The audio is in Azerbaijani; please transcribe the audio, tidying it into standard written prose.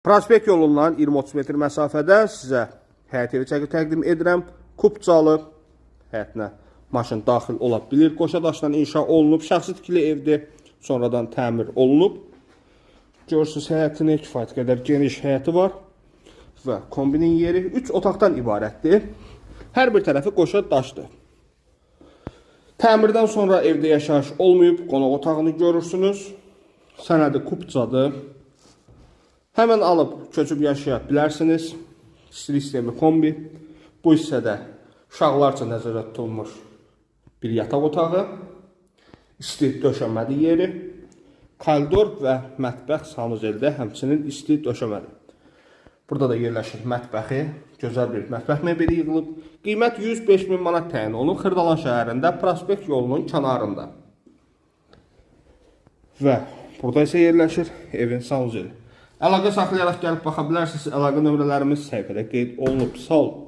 Prospekt yolundan 20-30 metr məsafədə sizə həyət evi çəki təqdim edirəm. Kupcalı həyətinə maşın daxil ola bilir. Qoşa daşdan inşa olunub, şəxsi tikili evdir. Sonradan təmir olunub. Görürsünüz həyətini, kifayət qədər geniş həyəti var. Və kombinin yeri 3 otaqdan ibarətdir. Hər bir tərəfi qoşa daşdır. Təmirdən sonra evdə yaşayış olmayıb, qonaq otağını görürsünüz. Sənədi kupcadır. Həmən alıb köçüb yaşaya bilərsiniz. Sistemi kombi. Bu hissədə uşaqlar üçün nəzərdə tutulmuş bir yataq otağı. İsti döşəməli yeri. Koridor və mətbəx sanuzeldə həmçinin isti döşəməli. Burada da yerləşir mətbəxi. Gözəl bir mətbəx mebeli yığılıb. Qiymət 105.000 manat təyin olunub. Xırdalan şəhərində Prospekt yolunun kənarında. Və burada isə yerləşir evin sanuzeli. Əlaqə saxlayaraq gəlib baxa bilərsiniz. Əlaqə nömrələrimiz səhifədə qeyd olunub. Sağ olun.